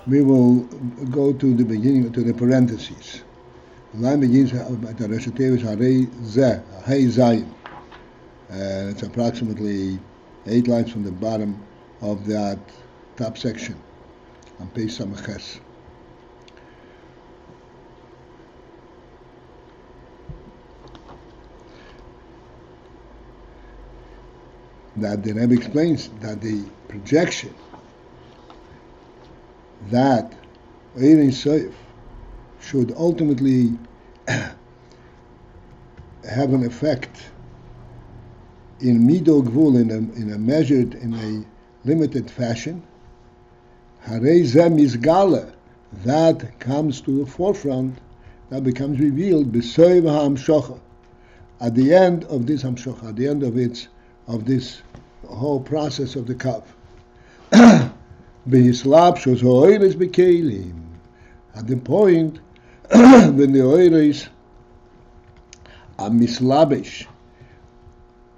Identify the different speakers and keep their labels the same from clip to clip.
Speaker 1: we will go to the beginning, to the parentheses. The line begins at the Rashatevis Harei Zeh, Hey Zayin. It's approximately 8 lines from the bottom of that top section on page Samaches. That the Rebbe explains that the projection that Ein Sof should ultimately have an effect in mido gvul, in a measured, in a limited fashion. Harei zeh mizgala, that comes to the forefront, that becomes revealed b'soiv ha'amshocha, at the end of this hamshocha, at the end of this whole process of the kav. B'hislapshus ha'oiris b'kelim, at the point when the oiris are mislabish,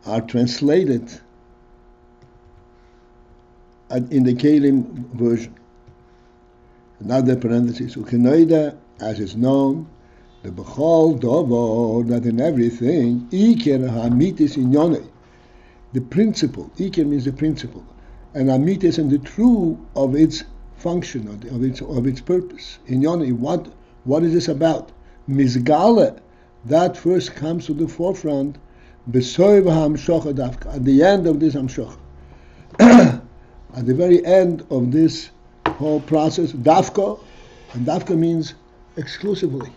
Speaker 1: are translated in the kelim version. Another parenthesis, ukenoida, as is known, the bechol dovo, that in everything, iker hamitis inyone, the principle, iker means the principle, and amitis and the true of its function, of its purpose. Inyone, what is this about? Mizgale, that first comes to the forefront, besoiv ha'amshocha dafka, at the end of this hamshocha. At the very end of this whole process, dafka, and dafka means exclusively.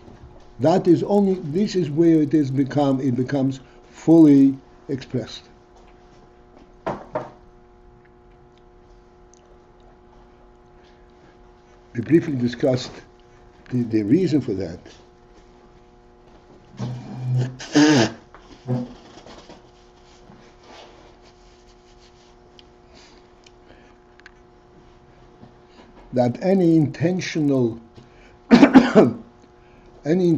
Speaker 1: That is only, this is where it becomes fully expressed. We briefly discussed the reason for that. That any intentional hamshocha, any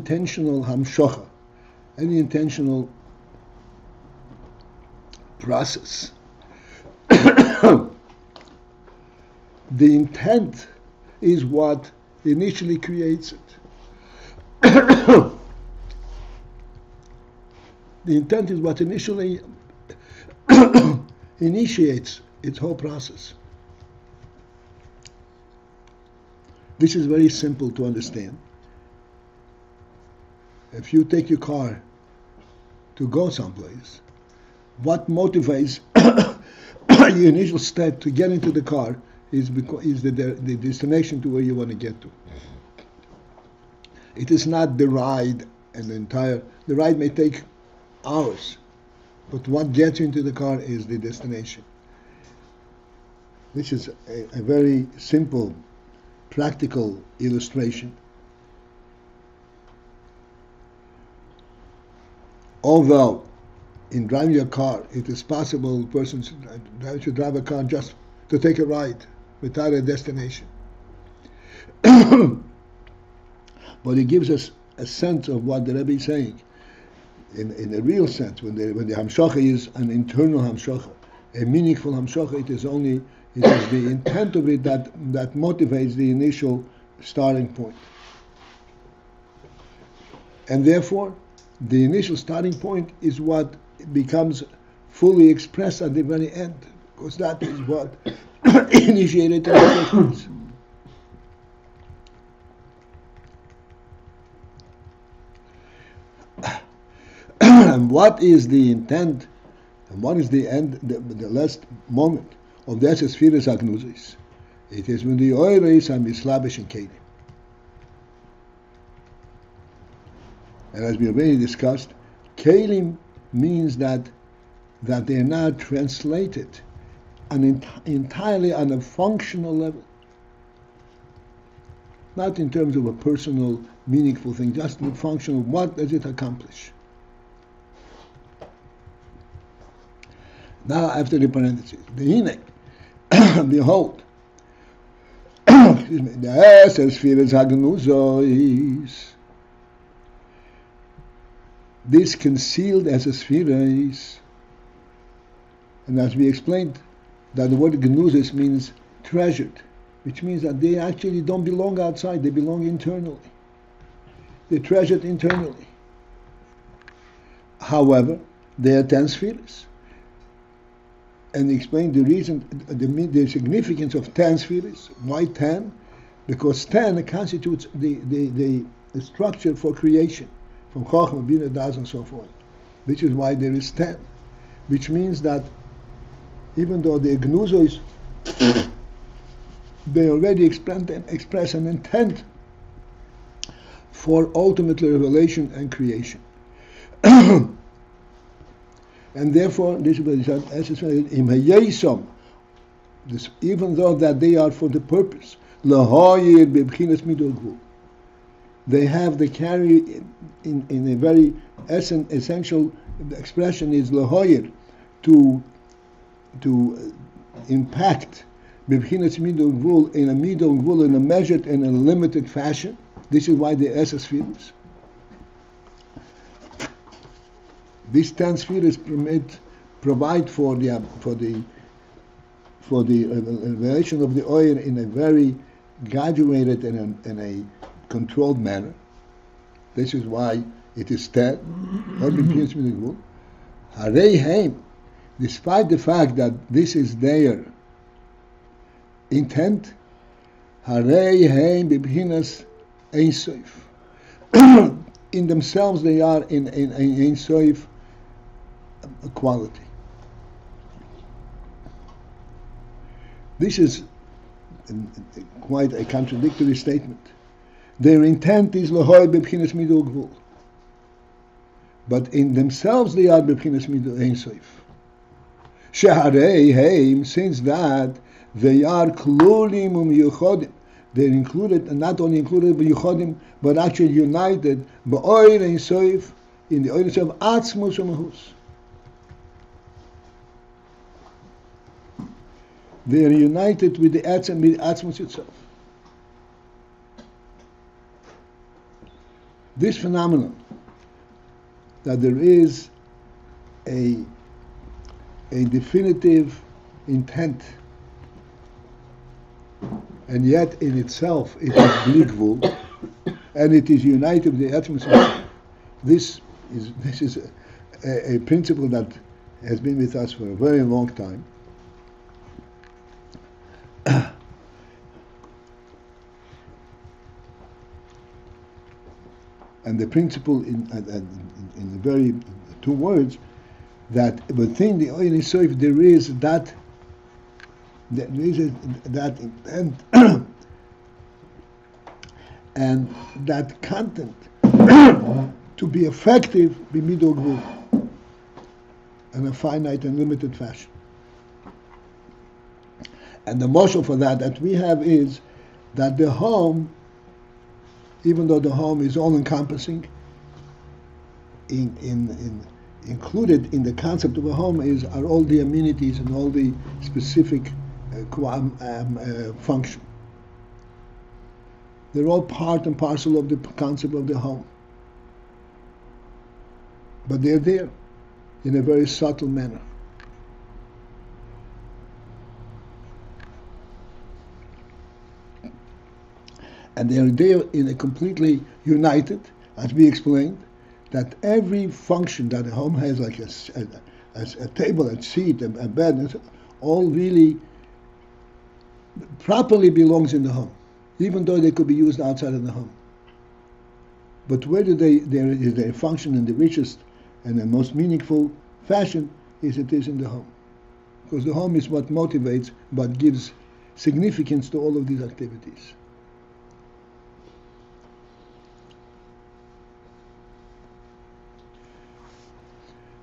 Speaker 1: intentional process, the intent is what initially creates it. The intent is what initially initiates its whole process. This is very simple to understand. If you take your car to go someplace, what motivates your initial step to get into the car is the destination to where you want to get to. It is not the ride and the ride may take hours, but what gets you into the car is the destination. This is a very simple, practical illustration. Although in driving your car, it is possible a person should drive a car just to take a ride without a destination. But it gives us a sense of what the Rebbe is saying. In a real sense, when the hamshocha is an internal hamshocha, a meaningful hamshocha, it is the intent of it that motivates the initial starting point. And therefore, the initial starting point is what becomes fully expressed at the very end, because that is what initiated the process. And what is the intent, and what is the end, the last moment of the sphirot agnuzis? It is when the oiris are mislabish and kelim. And as we already discussed, kelim means that they are now translated entirely on a functional level. Not in terms of a personal, meaningful thing, just in the functional, what does it accomplish? Now, after the parentheses, the behold, the sphirot hagnuzos, this concealed as a spheres, and as we explained, that the word gnuzis means treasured, which means that they actually don't belong outside, they belong internally. They're treasured internally. However, they are 10 spheres. And explain the reason, the significance of 10 spheres. Why 10? Because 10 constitutes the structure for creation, from Chochmah, Bina, Das, and so forth. Which is why there is 10. Which means that even though the Gnusos, they already express an intent for ultimate revelation and creation. And therefore, this is what it says, even though that they are for the purpose, they have the carry in a very essential expression is lahoyer, to impact in a midol in a measured and a limited fashion. This is why the Esa spheres. These 10 spheres provide for the revelation of the oil in a very graduated and a controlled manner. This is why it is 10. Despite the fact that this is their intent, in themselves they are in Ein Sof quality. This is quite a contradictory statement. Their intent is Lahoy b'bchinas midul gvul, but in themselves they are b'bchinas midul Ein Sof. Sheharei heim, since that they are klulim u'miyuchodim, they're included, and not only included b'yuchodim, but actually united b'oir Ein Sof, in the oir of atzmus u'mahus. They are united with the atzmus itself. This phenomenon, that there is a definitive intent, and yet in itself it is bligvul, and it is united with the atmosphere. This is a principle that has been with us for a very long time. And the principle in the very two words, that within the Oyin Sof there is that intent and that content to be effective b'midol gvul in a finite and limited fashion. And the moshel for that we have is that the home, even though the home is all-encompassing, included in the concept of a home are all the amenities and all the specific function. They're all part and parcel of the concept of the home. But they're there in a very subtle manner. And they are there in a completely united, as we explained, that every function that a home has, like a table, a seat, a bed, all really properly belongs in the home, even though they could be used outside of the home. But where do they function in the richest and the most meaningful fashion is it is in the home. Because the home is what motivates, what gives significance to all of these activities.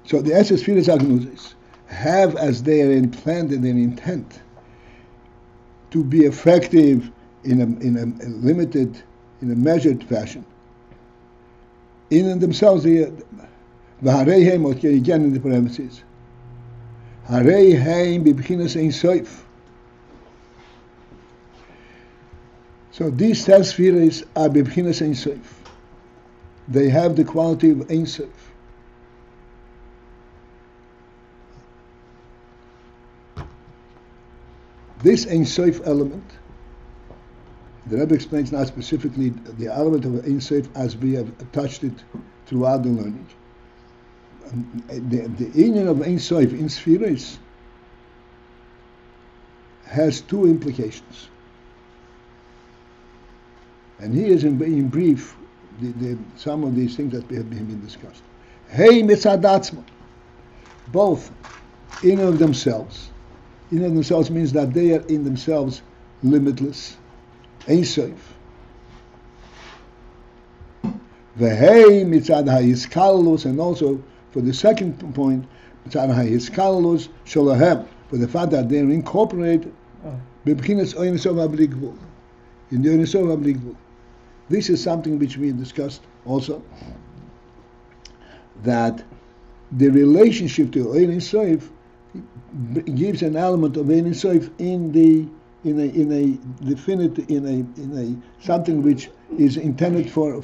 Speaker 1: So the Esses Firas Agnuzis have as their planned and their intent to be effective in a limited, in a measured fashion. In themselves, again in the parentheses, Harei Haim Bibchinas Ein Sof. So these 10 spheres are Bibchinas Ein Sof. They have the quality of Ein Sof. This Ein Sof element the Rebbe explains now specifically the element of Ein Sof as we have touched it throughout the learning. The union of Ein Sof in sphirot has two implications. And here is in brief some of these things that have been discussed. Hey mitzad atzma, both in and of themselves. In and of themselves means that they are in themselves limitless, Ein Sof. V'hei mitzad ha'iskalus, and also for the second point, mitzad ha'iskalus shalahem, for the fact that they are incorporated b'bchinas Ein Sof habli gvul, in the Ein Sof habli gvul. This is something which we discussed also, that the relationship to Ein Sof gives an element of Ein Sof in a something which is intended for a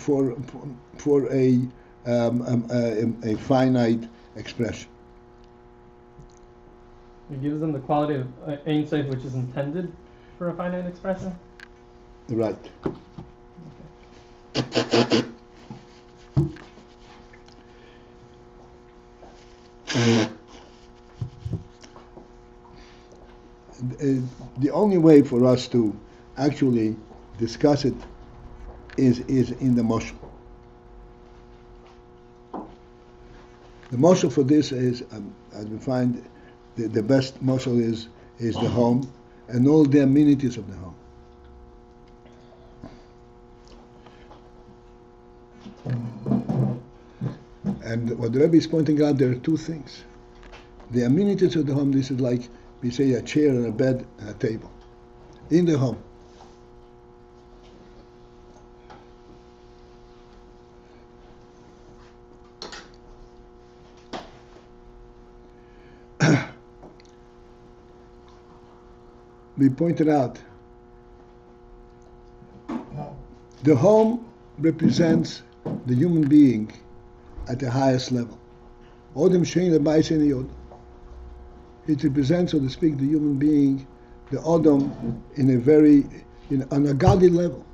Speaker 1: finite expression.
Speaker 2: It gives them the quality of Ein Sof, which is intended for a finite expression.
Speaker 1: Right. The only way for us to actually discuss it is in the moshel. The moshel for this is, as we find, the best moshel is the home and all the amenities of the home. And what the Rebbe is pointing out, there are two things. The amenities of the home, this is like, we say, a chair and a bed and a table. In the home. We pointed out the home represents the human being at the highest level. Odem shein lebayis ein yod. It represents, so to speak, the human being, the Odom, on a godly level.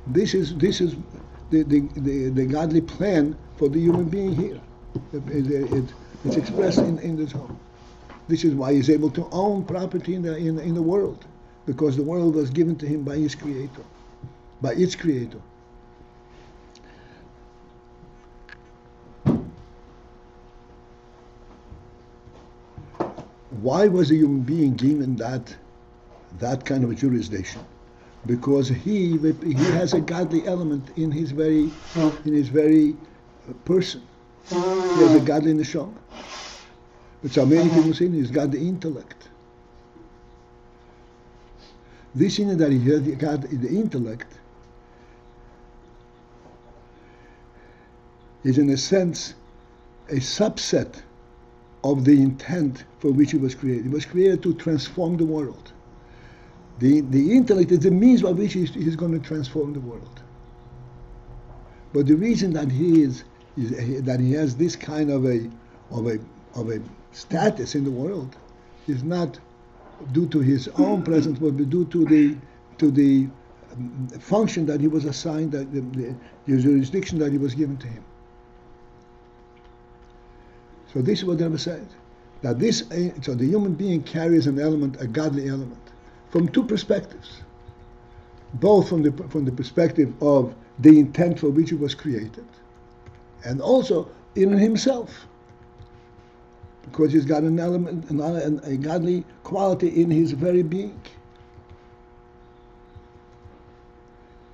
Speaker 1: This is the godly plan for the human being here. It's expressed in this home. This is why he's able to own property in the world, because the world was given to him by his creator, by its creator. Why was a human being given that kind of a jurisdiction? Because he has a godly element in his very person. He has a godly neshama. But so many people say he's got the intellect. This in that he has the intellect is in a sense a subset of the intent for which he was created. He was created to transform the world. The intellect is the means by which he's going to transform the world. But the reason that he has this kind of a status in the world is not due to his own presence, but due to the function that he was assigned, the jurisdiction that he was given to him. So this is what the Rebbe said, that so the human being carries an element, a godly element, from two perspectives, both from the perspective of the intent for which he was created, and also in himself, because he's got an element, a godly quality in his very being.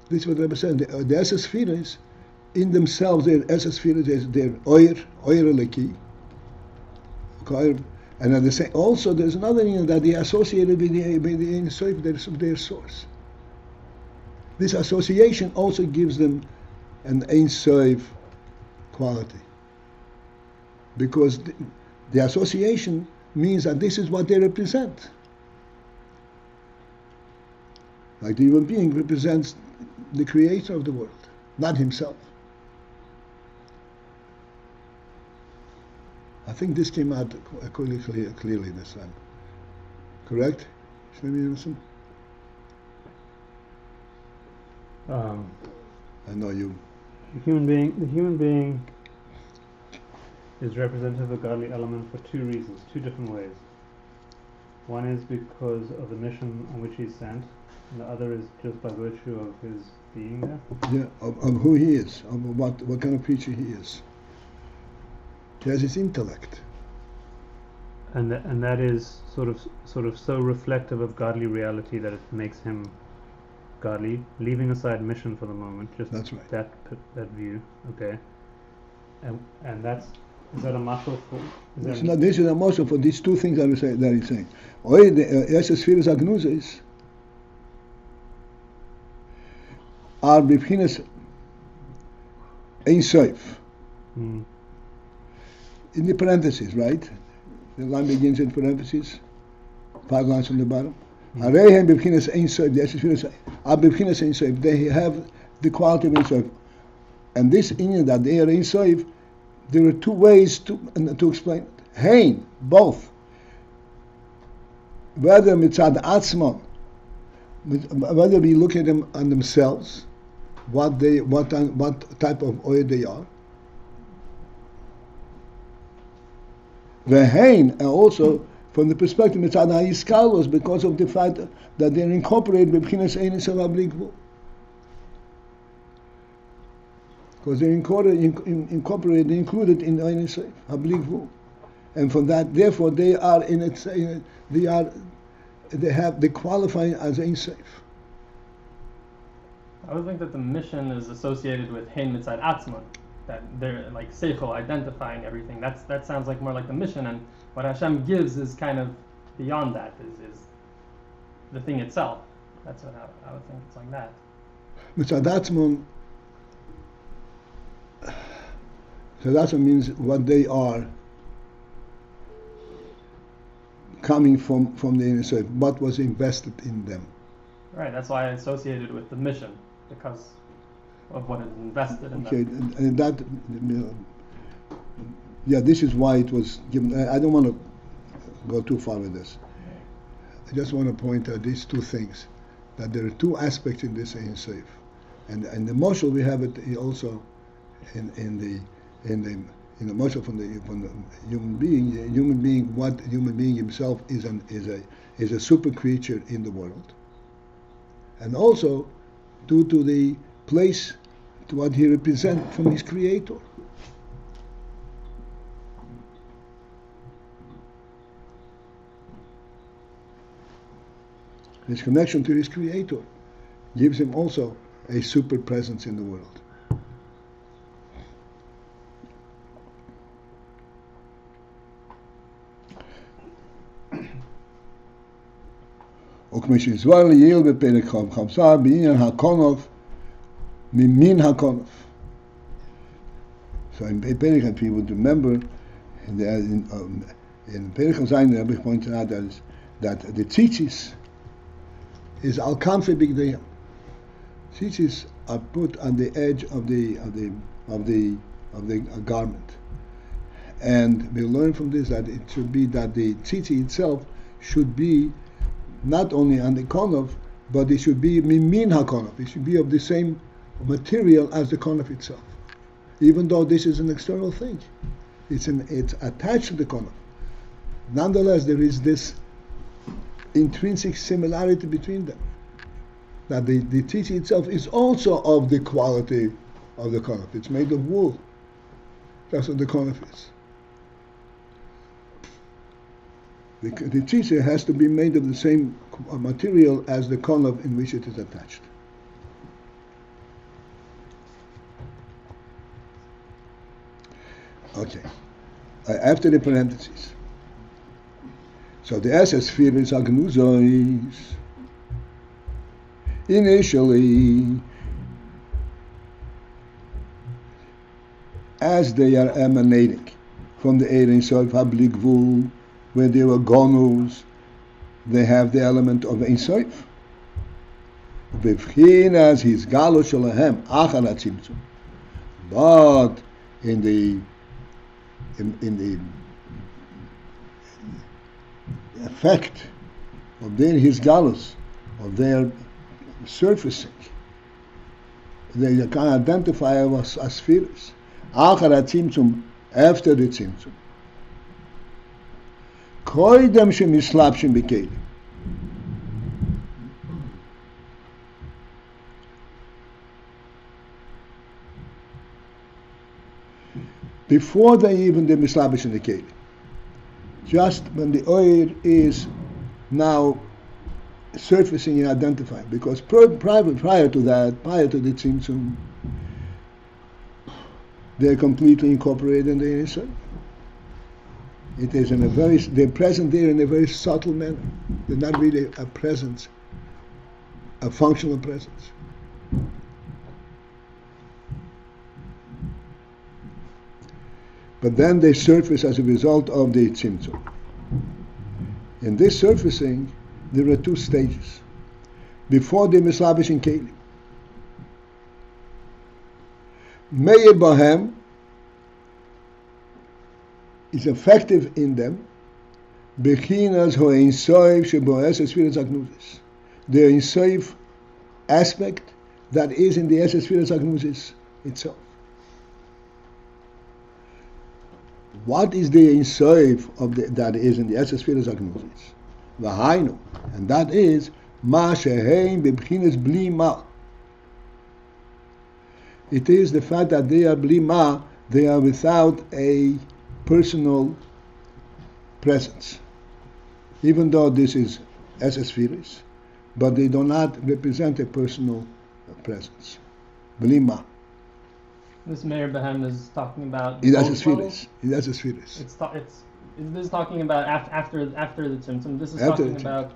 Speaker 1: This is what the Rebbe said. The Esses Sphirot, in themselves, they're Esses Sphirot, they're Oyr Eleki. And at the same, also there's another thing that they associated with the Ein Sof, their source. This association also gives them an Ein Sof quality, because the association means that this is what they represent. Like the human being represents the creator of the world, not himself. I think this came out clearly this time. Correct? I know you.
Speaker 3: The human being is representative of a godly element for two reasons, two different ways. One is because of the mission on which he's sent, and the other is just by virtue of his being there.
Speaker 1: Yeah, of who he is, of what kind of creature he is. He has his intellect.
Speaker 3: And that is sort of so reflective of godly reality that it makes him godly, leaving aside mission for the moment. Just
Speaker 1: that's right.
Speaker 3: That view, okay. And that's, is that a muscle for?
Speaker 1: This is a muscle for these two things that he's saying. The sphirot agnuzes are b'chinas ein soif. In the parentheses, right? The line begins in parentheses, 5 lines from the bottom. Areihem b'chinas ein soif. The sphirot are b'chinas ein soif. They have the quality of ein soif. And this in that they are ein soif, there are two ways to explain it. Hein, both. Whether mitzad atzmon, whether we look at them on themselves, what type of oil they are. Vehein, and also from the perspective mitzad ha'iskalos, because of the fact that they're incorporated b'chinas ein sof habli gvul. Because they're incorporated included in Ein Sof, Habli Gvul, and from that, therefore, they are they qualify as Ein Sof.
Speaker 2: I would think that the mission is associated with Hein Mitzad Atzman, that they're like Seichel, identifying everything. That sounds like more like the mission, and what Hashem gives is kind of beyond that, is the thing itself. That's what I would think it's like that.
Speaker 1: Mitzad Atzman. So that's what means what they are coming from the inner soul, what was invested in them.
Speaker 2: Right, that's why I associated with the mission, because of what is invested in
Speaker 1: okay,
Speaker 2: them.
Speaker 1: And that, this is why it was given. I don't want to go too far with this. I just want to point out these two things, that there are two aspects in this Ein Sof. And the Moshe, we have it also in the Moshe from the human being. What human being himself is a super creature in the world, and also due to the place to what he represents from his creator. His connection to his creator gives him also a super presence in the world. וכמו שהסבר ליעל בפרק חמסה בעניין הקונוף ממין הקונוף. So in Perek, if you would remember, in Perek Chazayin, the Rebbe pointed out that the tzitzis is al kanfei bigdayim. Tzitzis are put on the edge of the garment, and we learn from this that it should be that the tzitzit itself should be not only on the konof, but it should be min hakonof. It should be of the same material as the konof itself, even though this is an external thing. It's attached to the konof. Nonetheless, there is this intrinsic similarity between them. That the tzitzit itself is also of the quality of the konof. It's made of wool. That's what the konof is. The tzitzit has to be made of the same material as the konof in which it is attached. Okay. After the parentheses. So the sphirot is agnuzois. Initially, as they are emanating from the Ein Sof Habli Gvul, where they were gonus, they have the element of Ein Sof. B'vchinas his galus shalahem achar hatzimtzum. But in the effect of their his galus, of their surfacing, They can identify as spheres. Achar HaTzimtzum, after the Tzimtzum. Koidem shemislapshim b'kelim. Before they even the mislabish in the kelim. Just when the oil is now surfacing and identifying, because prior to that, prior to the tzimtzum, they're completely incorporated in the inside. It is in a very, they're present there in a very subtle manner. They're not really a presence, a functional presence. But then they surface as a result of the tzimtzum. In this surfacing, there are two stages. Before the mislabish in kelim, Meir Bahem is effective in them. Bechinas ho ein soif sheboes esfiras agnosis. The ein soif aspect that is in the esfiras agnosis itself. What is the ein soif of that is in the esfiras agnosis? V'hainu, and that is ma shehein bechinas bli ma. It is the fact that they are bli ma, they are without a personal presence. Even though this is spheres, but they do not represent a personal presence. Bli ma.
Speaker 2: This Meir Behem is talking about.
Speaker 1: It has spheres. It has spheres.
Speaker 2: This is talking about after the tzimtzum. This is
Speaker 1: After
Speaker 2: talking about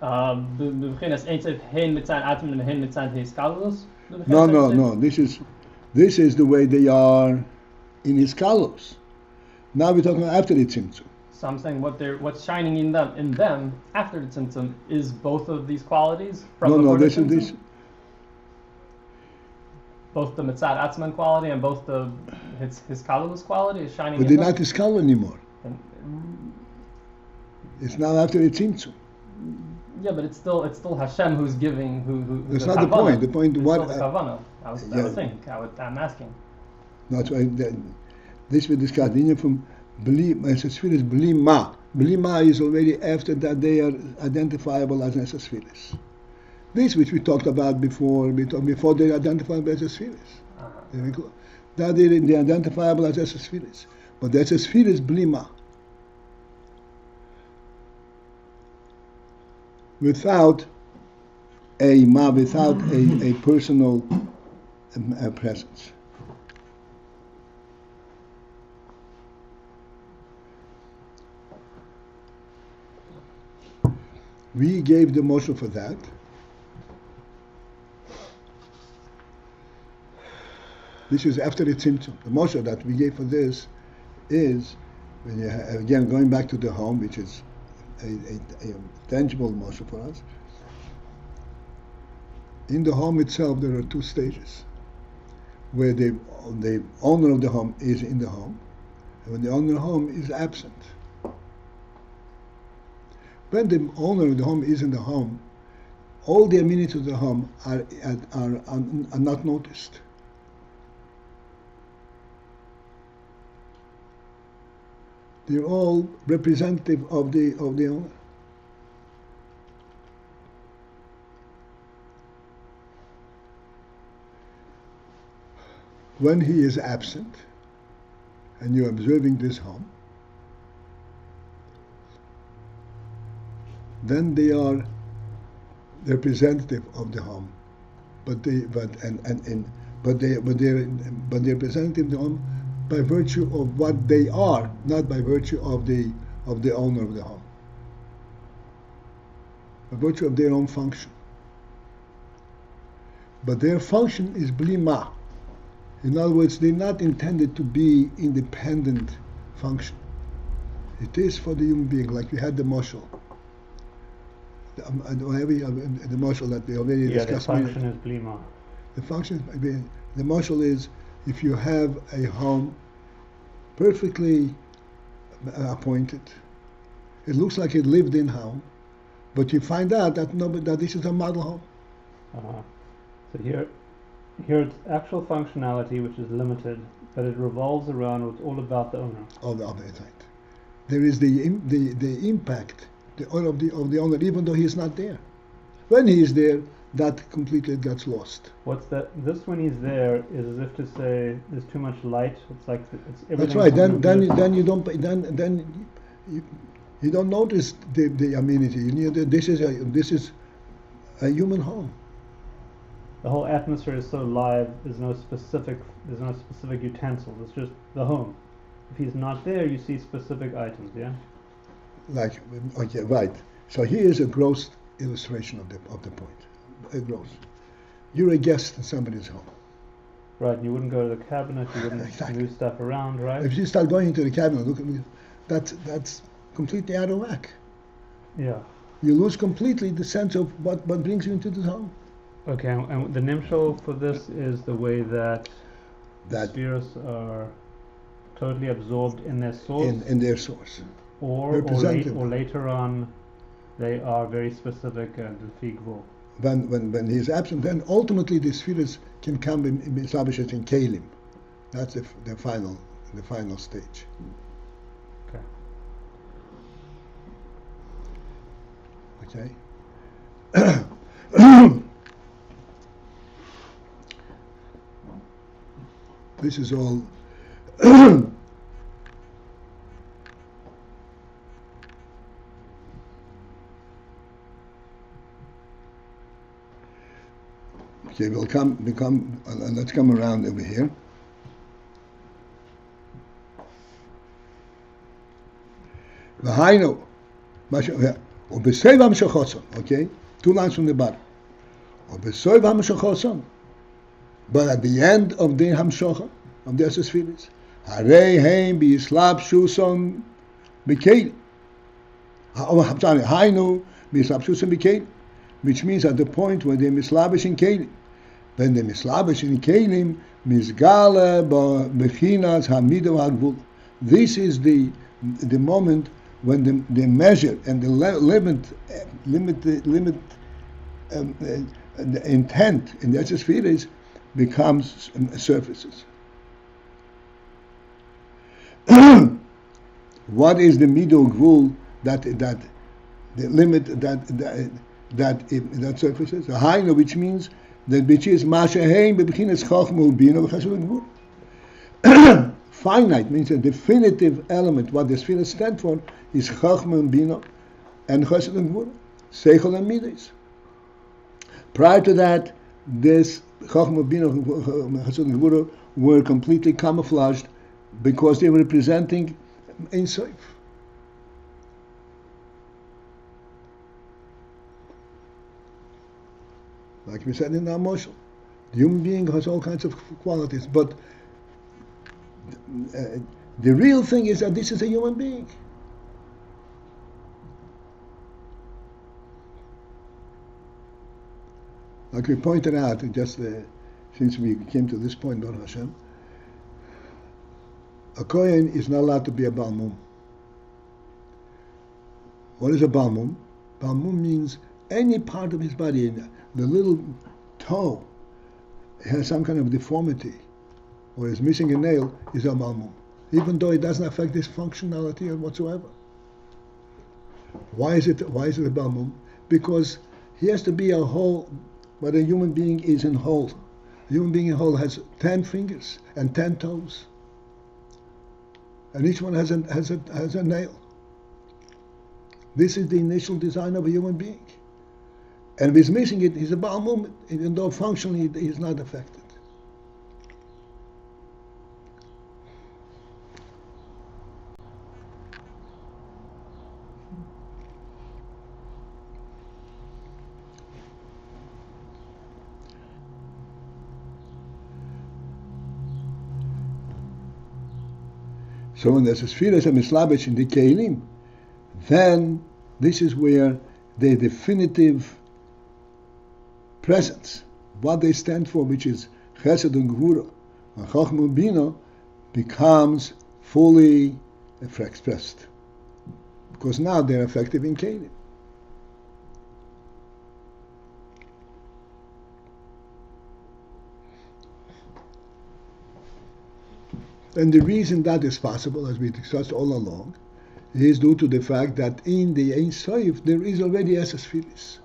Speaker 2: b'chinas ein sof hein mitzad atom and hein mitzad hiskalus.
Speaker 1: No. This is the way they are in Iskalos. Now we're talking after the tzimtzum.
Speaker 2: So I'm saying what's shining in them after the tzimtzum is both of these qualities from before the tzimtzum? Both the mitzad atzman quality and both the hiskalus quality is shining.
Speaker 1: But
Speaker 2: in
Speaker 1: they're
Speaker 2: them.
Speaker 1: not Iskalo anymore. It's now after the tzimtzum.
Speaker 2: Yeah, but it's still Hashem who's giving who.
Speaker 1: That's not the point. The point
Speaker 2: it's
Speaker 1: what
Speaker 2: still the kavanah. I'm asking.
Speaker 1: That's why this we discussed. The from Nesesphiris bli ma. Bli ma is already after that they are identifiable as Nesesphiris. This which we talked about before they identified as Nesesphiris. That they identifiable as Nesesphiris. But the Nesesphiris bli ma. Without a personal presence. We gave the motion for that. This is after the tzimtzum. The motion that we gave for this is, when you again going back to the home, which is a tangible motion for us. In the home itself, there are two stages, where the owner of the home is in the home, and when the owner of the home is absent. When the owner of the home is in the home, all the amenities of the home are not noticed. They're all representative of the owner. When he is absent, and you're observing this home, then they are representative of the home, but they're representative of the home by virtue of what they are, not by virtue of the owner of the home, by virtue of their own function. But their function is bli ma. In other words, they're not intended to be independent function. It is for the human being, like we had the mashal. The mashal that we already discussed.
Speaker 3: The function is bli ma.
Speaker 1: The function, the mashal is, if you have a home perfectly appointed, it looks like a lived-in home, but you find out that this is a model home.
Speaker 3: So here, here it's actual functionality which is limited, but it revolves around, it's all about the owner.
Speaker 1: Of the other side. There is the impact of the owner, even though he is not there. When he is there, that completely gets lost.
Speaker 3: What's that? This when he's there is as if to say there's too much light. It's like it's everything.
Speaker 1: That's right. Then you don't you don't notice the amenity. This is a human home.
Speaker 3: The whole atmosphere is so live. There's no specific utensils. It's just the home. If he's not there, you see specific items. Yeah.
Speaker 1: Like, okay, right. So here is a gross illustration of the point. A gross. You're a guest in somebody's home.
Speaker 3: Right. You wouldn't go to the cabinet. You wouldn't
Speaker 1: Exactly.
Speaker 3: move stuff around. Right.
Speaker 1: If you start going into the cabinet, look at me. That's completely out of whack.
Speaker 3: Yeah.
Speaker 1: You lose completely the sense of what brings you into the home.
Speaker 3: Okay. And the nimshal for this is the way that
Speaker 1: That
Speaker 3: spheros are totally absorbed in their source.
Speaker 1: in their source.
Speaker 3: Or later on, they are very specific and figvul.
Speaker 1: When he's absent, then ultimately the spheres can come in established in Kalim. That's the final stage.
Speaker 3: Okay.
Speaker 1: Okay. This is all. Okay, let's come around over here. V'hainu, u'b'soiv ha'mshachoson, okay? 2 lines from the bottom. U'b'soiv ha'mshachoson, but at the end of the hamshocha, of the Spheres, harei heim b'yislapshuson b'kelim. I'm sorry, hainu b'yislapshuson b'kelim, which means at the point where they mislabish in kelim. When they mislabish in kelim, misgala b'chinas hamidu ha'gvul. This is the moment when the measure and the the intent in the spheres becomes surfaces. What is the middle gvul that the limit that surfaces? The hainu, which means that which is mashaheim bebechinas chochma ubina v'chashuv gvul. Finite means a definitive element. What the spheres stand for is chochma and bina and chesed and gvura, seichel and midas. Prior to that, this chochma, bina, chesed and gvura were completely camouflaged because they were representing Ein Sof. Like we said in our motion, the human being has all kinds of qualities, but the real thing is that this is a human being. Like we pointed out, just since we came to this point, Baruch Hashem, a Kohen is not allowed to be a Balmum. What is a Balmum? Balmum means any part of his body, the little toe has some kind of deformity or is missing a nail, is a Balmum, even though it doesn't affect his functionality whatsoever. Why is it a Balmum? Because he has to be a whole, but a human being is in whole. A human being in whole has 10 fingers and 10 toes. And each one has a nail. This is the initial design of a human being. And if he's missing it, he's a Balmum, even though functionally he's not affected. So when there's a spheres and mislabish in the kelim, then this is where the definitive presence, what they stand for, which is chesed and gvura, and chochma and bina, becomes fully expressed. Because now they're effective in kelim. And the reason that is possible, as we discussed all along, is due to the fact that in the Ein Sof there is already a spheris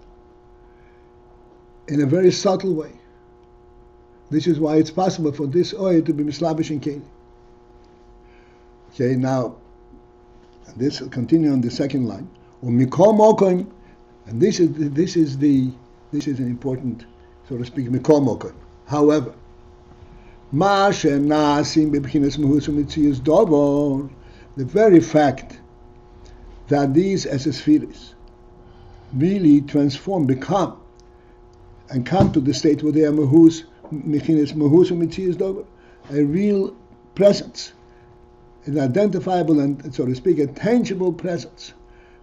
Speaker 1: in a very subtle way. This is why it's possible for this oil to be mislabish in kelim. Okay, now this will continue on the second line. And this is an important, so to speak, mikol mokom. However, the very fact that these spheres really transform, become, and come to the state where they are mahus, mechinas mahus u'mitzias dover, a real presence, an identifiable and, so to speak, a tangible presence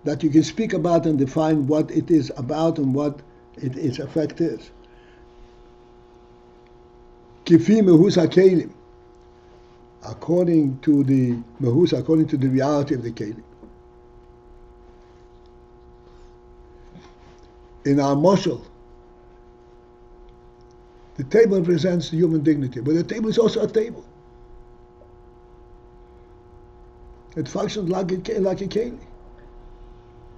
Speaker 1: that you can speak about and define what it is about and what its effect is. Kifi mahus hakelim, according to the mahus, according to the reality of the kelim. In our moshel, the table represents human dignity, but the table is also a table. It functions like a keli,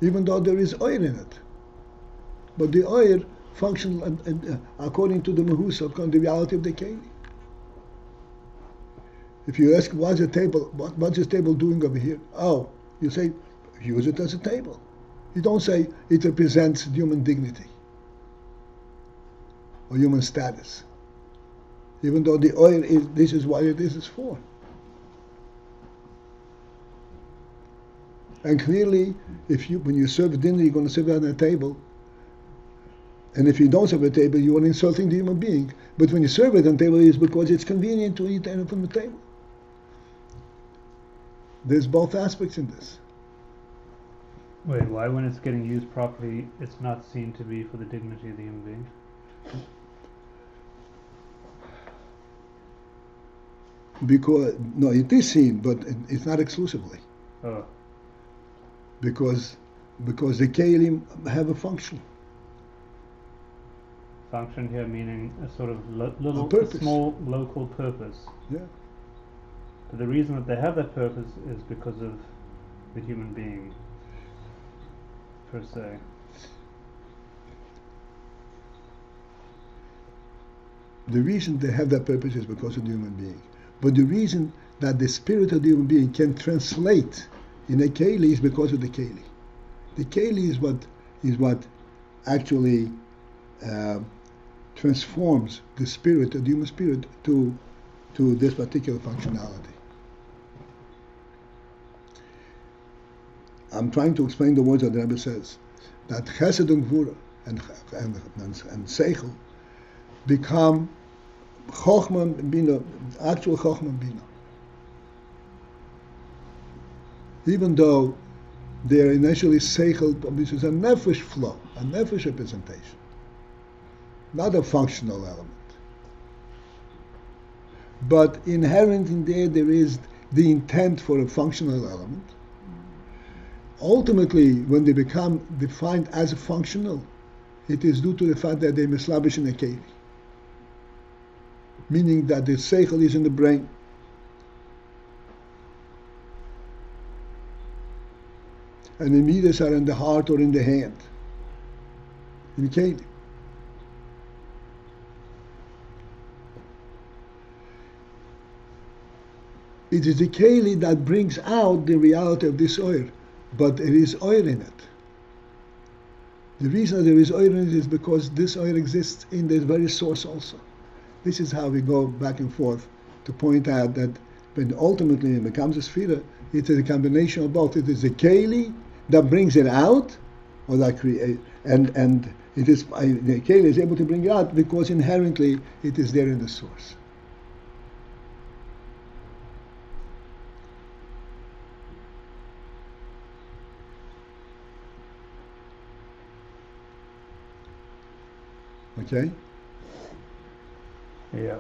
Speaker 1: even though there is oil in it. But the oil functions according to the mahus, according to the reality of the keli. If you ask, what's the table? What's this table doing over here? Oh, you say, use it as a table. You don't say it represents human dignity or human status, even though the oil is, this is what it is for. And clearly, when you serve dinner, you're going to serve it on a table. And if you don't serve a table, you are insulting the human being. But when you serve it on a table, it's because it's convenient to eat from the table. There's both aspects in this.
Speaker 3: Wait, why when it's getting used properly, it's not seen to be for the dignity of the human being?
Speaker 1: Because, no, it is seen, but it's not exclusively.
Speaker 3: Oh.
Speaker 1: Because the kelim have a function.
Speaker 3: Function here meaning a sort of little,
Speaker 1: purpose.
Speaker 3: Small local purpose.
Speaker 1: Yeah.
Speaker 3: But the reason that they have that purpose is because of the human being, per se.
Speaker 1: The reason they have that purpose is because of the human being. But the reason that the spirit of the human being can translate in a keli is because of the keli. The keli is what actually transforms the spirit, the human spirit, to this particular functionality. I'm trying to explain the words that the Rebbe says, that Chesed and Gvura and Seichel become Chochma and Bina, actual Chochma and Bina. Even though they are initially Seichel, which is a nefesh flow, a nefesh representation, not a functional element. But inherent in there is the intent for a functional element. Ultimately, when they become defined as functional, it is due to the fact that they mislabish in a keli, meaning that the seichel is in the brain. And the midas are in the heart or in the hand, in keli. It is the keli that brings out the reality of this oil, but there is oil in it. The reason that there is oil in it is because this oil exists in the very source also. This is how we go back and forth to point out that when ultimately it becomes a sphira, it is a combination of both. It is the keli that brings it out, or that create, and it is the keli is able to bring it out because inherently it is there in the source. Okay?
Speaker 3: Yeah.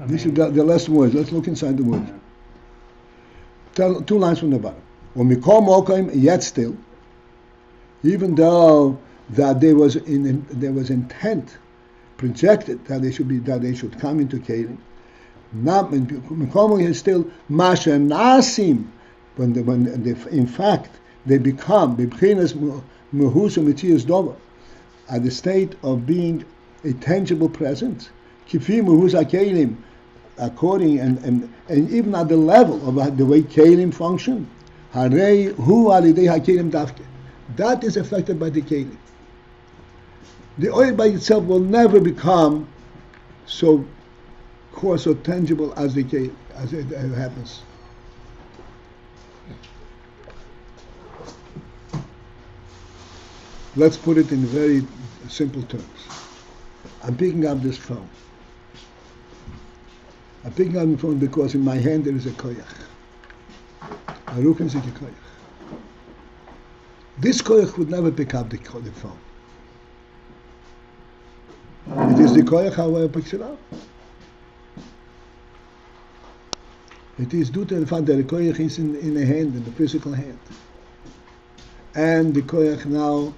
Speaker 1: These are the last words. Let's look inside the words. Yeah. Two lines from the bottom. When we call Mokaim, yet still, even though that there was intent projected that they should come into Kelim, Not is still Masha Nasim, when in fact they become Bibchinas Mehusa Metias Dova, at the state of being a tangible presence. Kifi Mehusa Kelim, according and even at the level of the way Kelim function. Harei Hu Alidei HaKelim Dafke. That is affected by the Kelim. The oil by itself will never become so coarse or tangible as the Kelim, as it happens. Let's put it in very simple terms. I'm picking up this phone. I'm picking up the phone because in my hand there is a koyach. A ruchen sich a koyach. This koyach would never pick up the phone. It is the koyach however picks it up. It is due to the fact that the koyach is in the hand, in the physical hand. And the koyach now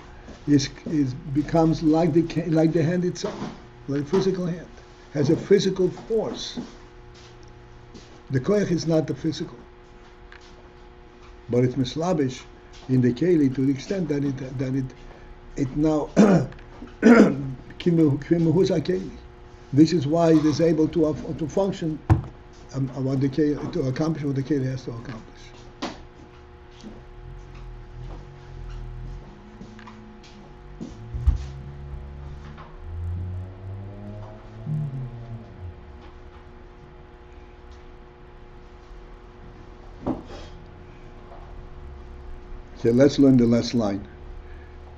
Speaker 1: becomes like the hand itself, like physical hand, has a physical force. The koyach is not the physical, but it's mislabish in the keli to the extent that it now keli. This is why it is able to function what the keli, to accomplish what the keli has to accomplish. So let's learn the last line.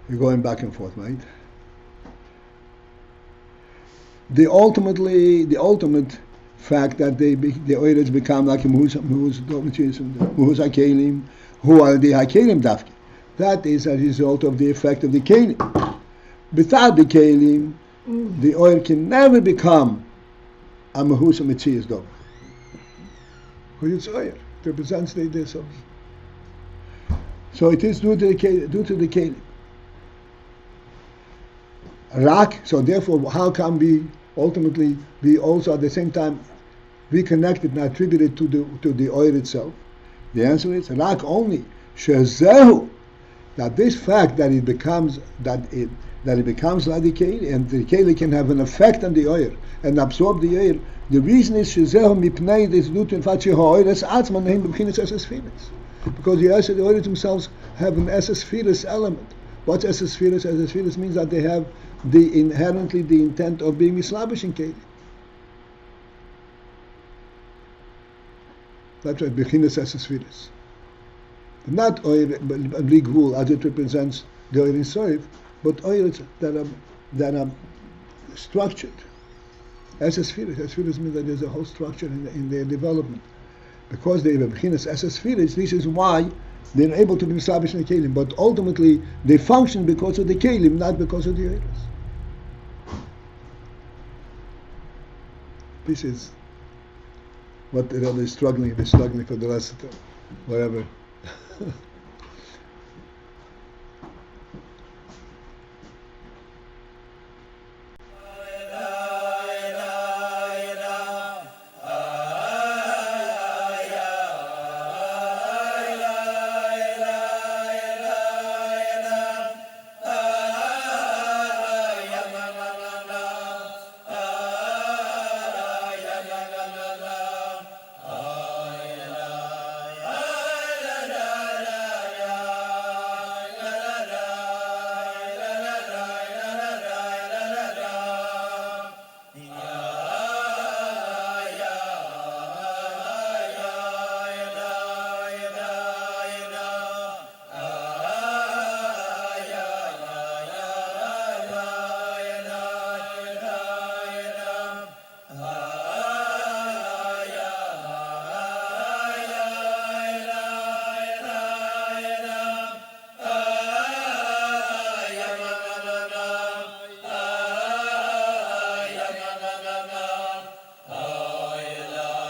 Speaker 1: You're going back and forth, right? The ultimate fact that the oilers become like Muhuz HaKelim, who are the HaKelim Dafki. That is a result of the effect of the Kelim. Without the Kelim, the oil can never become a Muhuz HaMetzias Dov. Because it's oil. It represents the source. So it is due to the Kelim. Rak, so therefore, how can we ultimately be also at the same time reconnected and attributed to the oil itself? The answer is Rak only. Shezehu, that this fact that it becomes like the Keli, and the Keli can have an effect on the oil and absorb the oil. The reason is Shezehu mipnei is due to the fact because the oils themselves have an sphirot element. What's sphirot? Sphirot means that they have inherently the intent of being mislabish in Keli. That's right, bechinas sphirot. Not oil bligvul as it represents the oil in soif, but oils that are structured. Sphirot. Sphirot means that there's a whole structure in their development. Because they have bechinas sphirot, this is why they're able to be established in the kelim. But ultimately, they function because of the kelim, not because of the oilers. This is what the Rebbe is struggling for the last whatever